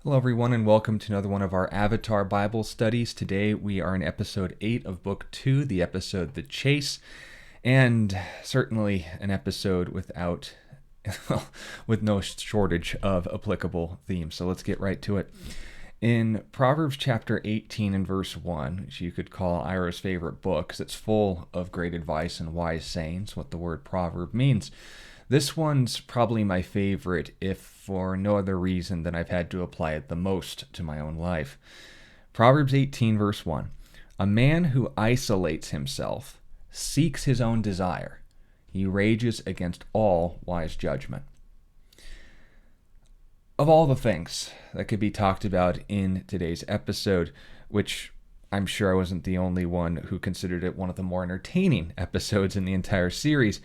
Hello, everyone, and welcome to another one of our Avatar Bible studies. Today we are in episode 8 of Book 2, the episode The Chase, and certainly an episode with no shortage of applicable themes. So let's get right to it. In Proverbs chapter 18 and verse 1, which you could call Ira's favorite book because it's full of great advice and wise sayings, what the word proverb means. This one's probably my favorite, if for no other reason than I've had to apply it the most to my own life. Proverbs 18, verse 1. A man who isolates himself seeks his own desire. He rages against all wise judgment. Of all the things that could be talked about in today's episode, which I'm sure I wasn't the only one who considered it one of the more entertaining episodes in the entire series,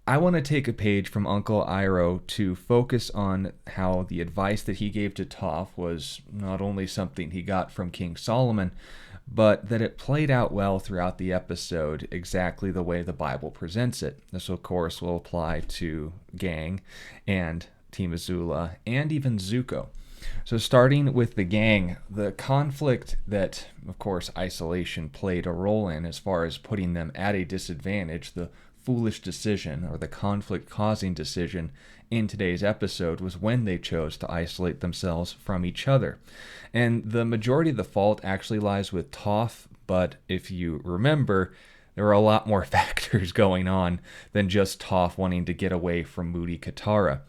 I want to take a page from Uncle Iroh to focus on how the advice that he gave to Toph was not only something he got from King Solomon, but that it played out well throughout the episode exactly the way the Bible presents it. This, of course, will apply to Gang and Team Azula and even Zuko. So starting with the gang, the conflict that, of course, isolation played a role in as far as putting them at a disadvantage, the foolish decision or the conflict-causing decision in today's episode was when they chose to isolate themselves from each other. And the majority of the fault actually lies with Toph, but if you remember, there are a lot more factors going on than just Toph wanting to get away from moody Katara.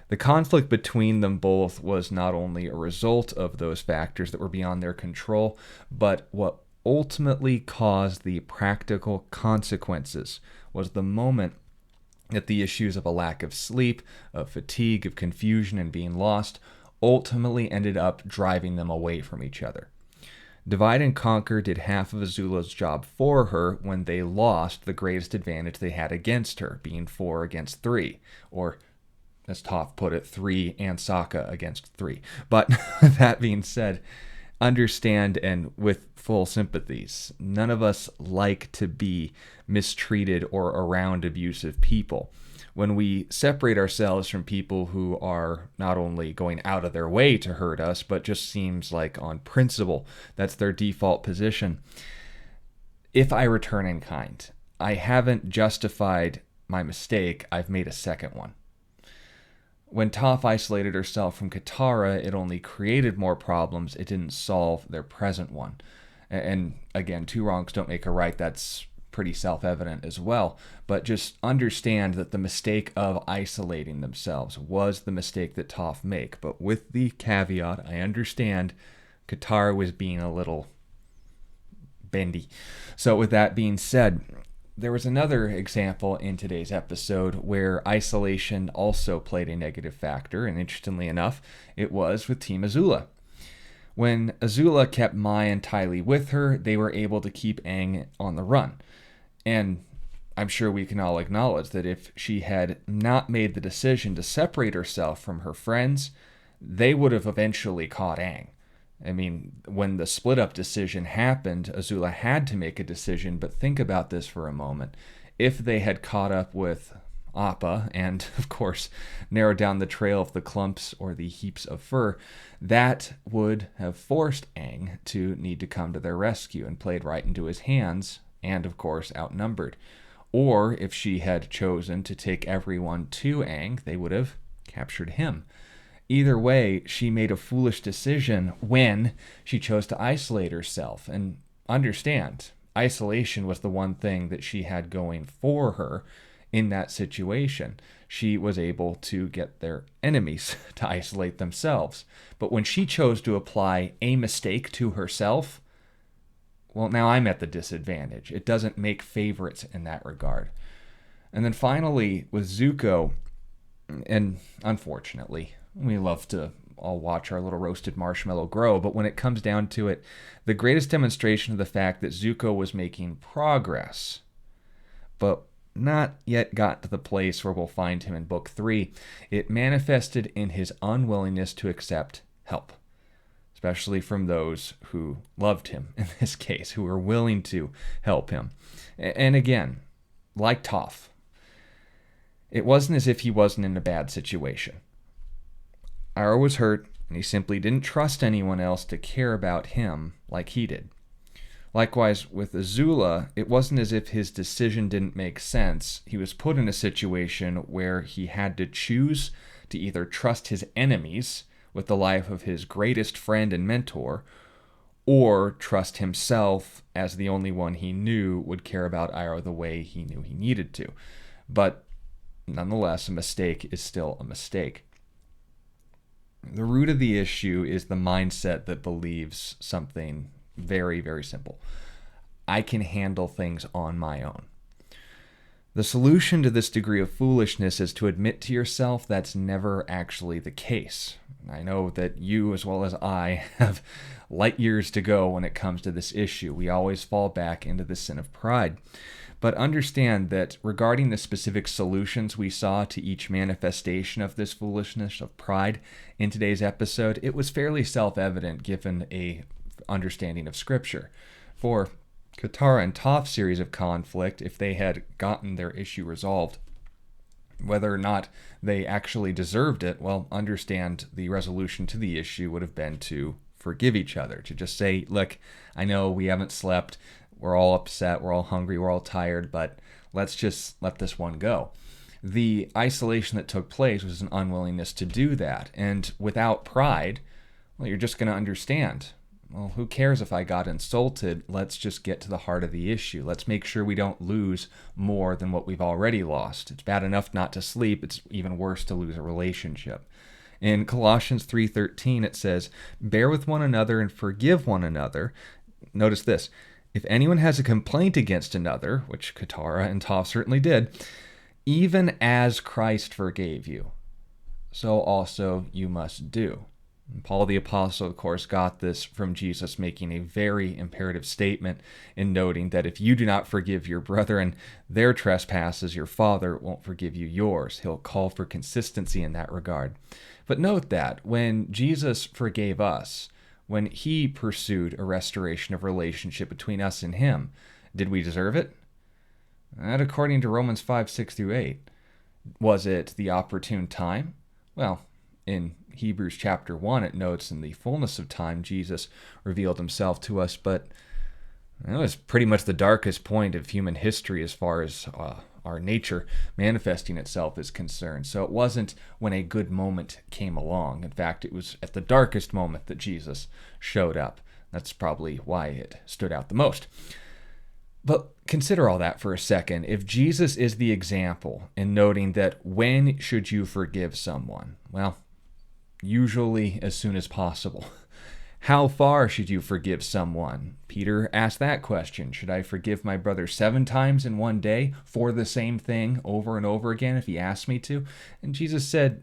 The conflict between them both was not only a result of those factors that were beyond their control, but what ultimately caused the practical consequences was the moment that the issues of a lack of sleep, of fatigue, of confusion, and being lost ultimately ended up driving them away from each other. Divide and Conquer did half of Azula's job for her when they lost the greatest advantage they had against her, being 4 against 3, or as Toph put it, 3 and Sokka against 3. But that being said, understand and with full sympathies, none of us like to be mistreated or around abusive people. When we separate ourselves from people who are not only going out of their way to hurt us, but just seems like on principle, that's their default position. If I return in kind, I haven't justified my mistake, I've made a second one. When Toph isolated herself from Katara, it only created more problems. It didn't solve their present one. And again, 2 wrongs don't make a right. That's pretty self-evident as well. But just understand that the mistake of isolating themselves was the mistake that Toph made. But with the caveat, I understand Katara was being a little bendy. So with that being said, there was another example in today's episode where isolation also played a negative factor, and interestingly enough, it was with Team Azula. When Azula kept Mai and Ty Lee with her, they were able to keep Aang on the run. And I'm sure we can all acknowledge that if she had not made the decision to separate herself from her friends, they would have eventually caught Aang. I mean, when the split-up decision happened, Azula had to make a decision, but think about this for a moment. If they had caught up with Appa and, of course, narrowed down the trail of the clumps or the heaps of fur, that would have forced Aang to need to come to their rescue and played right into his hands, and, of course, outnumbered. Or, if she had chosen to take everyone to Aang, they would have captured him. Either way, she made a foolish decision when she chose to isolate herself. And understand, isolation was the one thing that she had going for her in that situation. She was able to get their enemies to isolate themselves. But when she chose to apply a mistake to herself, well, now I'm at the disadvantage. It doesn't make favorites in that regard. And then finally, with Zuko, and unfortunately, we love to all watch our little roasted marshmallow grow, but when it comes down to it, the greatest demonstration of the fact that Zuko was making progress, but not yet got to the place where we'll find him in Book 3, it manifested in his unwillingness to accept help. especially from those who loved him in this case, who were willing to help him. And again, like Toph, it wasn't as if he wasn't in a bad situation. Ira was hurt, and he simply didn't trust anyone else to care about him like he did. Likewise, with Azula, it wasn't as if his decision didn't make sense. He was put in a situation where he had to choose to either trust his enemies with the life of his greatest friend and mentor, or trust himself as the only one he knew would care about Iroh the way he knew he needed to. But nonetheless, a mistake is still a mistake. The root of the issue is the mindset that believes something very, very simple. I can handle things on my own. The solution to this degree of foolishness is to admit to yourself that's never actually the case. I know that you, as well as I, have light years to go when it comes to this issue. We always fall back into the sin of pride. But understand that regarding the specific solutions we saw to each manifestation of this foolishness of pride in today's episode, it was fairly self-evident given a understanding of Scripture. For Katara and Toph's series of conflict, if they had gotten their issue resolved, whether or not they actually deserved it, well, understand the resolution to the issue would have been to forgive each other, to just say, look, I know we haven't slept, we're all upset, we're all hungry, we're all tired, but let's just let this one go. The isolation that took place was an unwillingness to do that, and without pride, well, you're just going to understand. Well, who cares if I got insulted? Let's just get to the heart of the issue. Let's make sure we don't lose more than what we've already lost. It's bad enough not to sleep. It's even worse to lose a relationship. In Colossians 3:13, it says, bear with one another and forgive one another. Notice this. If anyone has a complaint against another, which Katara and Toph certainly did, even as Christ forgave you, so also you must do. And Paul the Apostle, of course, got this from Jesus, making a very imperative statement in noting that if you do not forgive your brethren their trespasses, your Father won't forgive you yours. He'll call for consistency in that regard. But note that when Jesus forgave us, when he pursued a restoration of relationship between us and him, did we deserve it? Not according to Romans 5:6-8. Was it the opportune time? Well, in Hebrews chapter 1, it notes in the fullness of time, Jesus revealed himself to us, but it was pretty much the darkest point of human history as far as our nature manifesting itself is concerned. So it wasn't when a good moment came along. In fact, it was at the darkest moment that Jesus showed up. That's probably why it stood out the most. But consider all that for a second. If Jesus is the example in noting that when should you forgive someone? Well, usually as soon as possible. How far should you forgive someone? Peter asked that question. Should I forgive my brother 7 times in one day for the same thing over and over again if he asks me to? And Jesus said,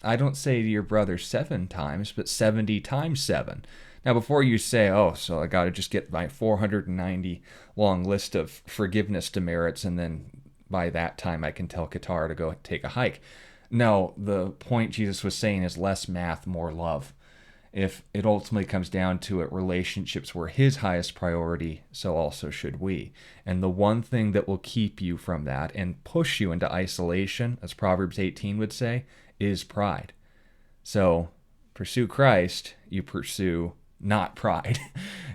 I don't say to your brother 7 times, but 70 times 7. Now, before you say, oh, so I got to just get my 490 long list of forgiveness demerits, and then by that time I can tell Katara to go take a hike. No, the point Jesus was saying is less math, more love. If it ultimately comes down to it, relationships were his highest priority, so also should we. And the one thing that will keep you from that and push you into isolation, as Proverbs 18 would say, is pride. So pursue Christ, you pursue not pride.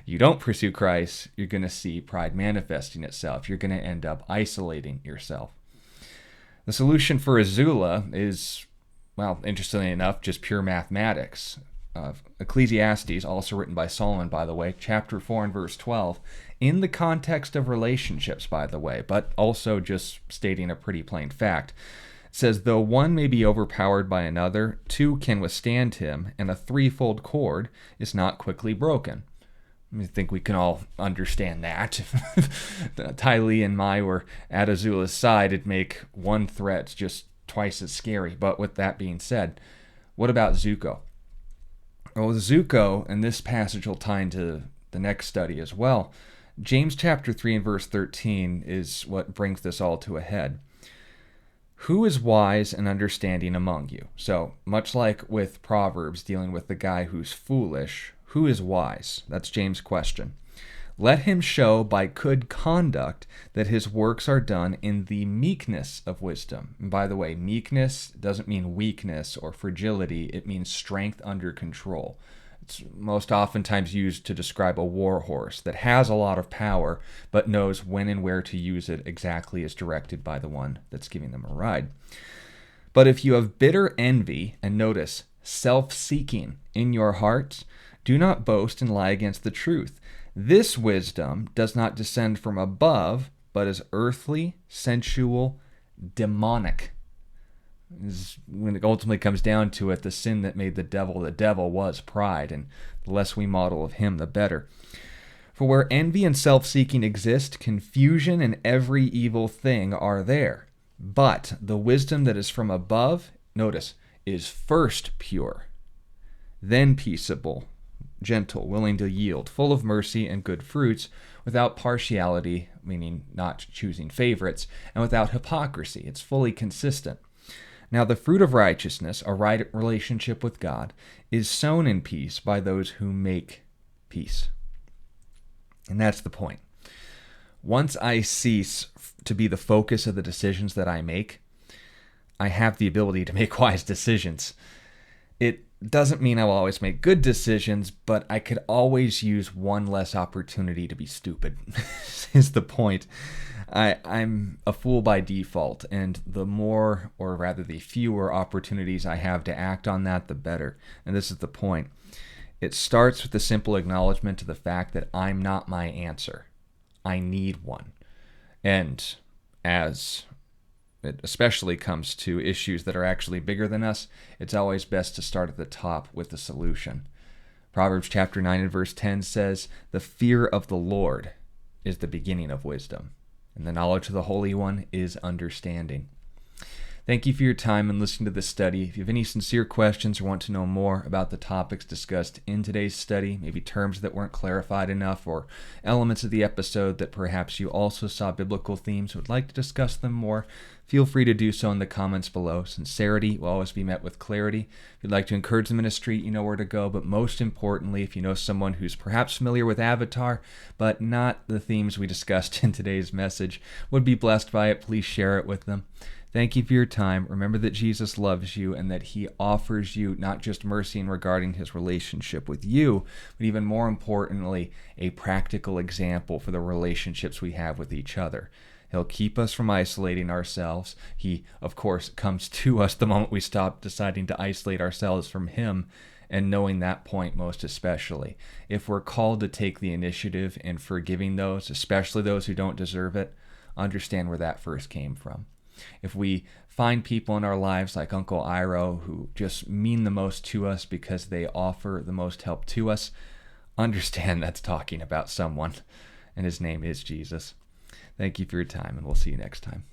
You don't pursue Christ, you're going to see pride manifesting itself. You're going to end up isolating yourself. The solution for Azula is, well, interestingly enough, just pure mathematics. Ecclesiastes, also written by Solomon, by the way, chapter 4 and verse 12, in the context of relationships, by the way, but also just stating a pretty plain fact. It says, though one may be overpowered by another, 2 can withstand him, and a threefold cord is not quickly broken. I think we can all understand that. If Ty Lee and Mai were at Azula's side, it'd make one threat just twice as scary. But with that being said, what about Zuko? Well, Zuko, and this passage will tie into the next study as well, James chapter 3 and verse 13 is what brings this all to a head. Who is wise and understanding among you? So, much like with Proverbs dealing with the guy who's foolish, who is wise? That's James' question. Let him show by good conduct that his works are done in the meekness of wisdom. And by the way, meekness doesn't mean weakness or fragility, it means strength under control. It's most oftentimes used to describe a war horse that has a lot of power, but knows when and where to use it exactly as directed by the one that's giving them a ride. But if you have bitter envy, and notice, self-seeking in your hearts, do not boast and lie against the truth. This wisdom does not descend from above, but is earthly, sensual, demonic. When it ultimately comes down to it, the sin that made the devil was pride, and the less we model of him, the better. For where envy and self-seeking exist, confusion and every evil thing are there. But the wisdom that is from above, notice, is first pure, then peaceable, gentle, willing to yield, full of mercy and good fruits, without partiality, meaning not choosing favorites, and without hypocrisy. It's fully consistent. Now the fruit of righteousness, a right relationship with God, is sown in peace by those who make peace. And that's the point. Once I cease to be the focus of the decisions that I make, I have the ability to make wise decisions. It doesn't mean I will always make good decisions, but I could always use one less opportunity to be stupid, is the point. I'm a fool by default, and the more, or rather the fewer opportunities I have to act on that, the better. And this is the point. It starts with the simple acknowledgement of the fact that I'm not my answer. I need one. And as it especially comes to issues that are actually bigger than us, it's always best to start at the top with the solution. Proverbs chapter 9 and verse 10 says, "The fear of the Lord is the beginning of wisdom, and the knowledge of the Holy One is understanding." Thank you for your time in listening to this study. If you have any sincere questions or want to know more about the topics discussed in today's study, maybe terms that weren't clarified enough or elements of the episode that perhaps you also saw biblical themes and would like to discuss them more, feel free to do so in the comments below. Sincerity will always be met with clarity. If you'd like to encourage the ministry, you know where to go. But most importantly, if you know someone who's perhaps familiar with Avatar, but not the themes we discussed in today's message, would be blessed by it, please share it with them. Thank you for your time. Remember that Jesus loves you and that he offers you not just mercy in regarding his relationship with you, but even more importantly, a practical example for the relationships we have with each other. He'll keep us from isolating ourselves. He, of course, comes to us the moment we stop deciding to isolate ourselves from him, and knowing that point most especially. If we're called to take the initiative in forgiving those, especially those who don't deserve it, understand where that first came from. If we find people in our lives like Uncle Iro who just mean the most to us because they offer the most help to us, understand that's talking about someone, and his name is Jesus. Thank you for your time, and we'll see you next time.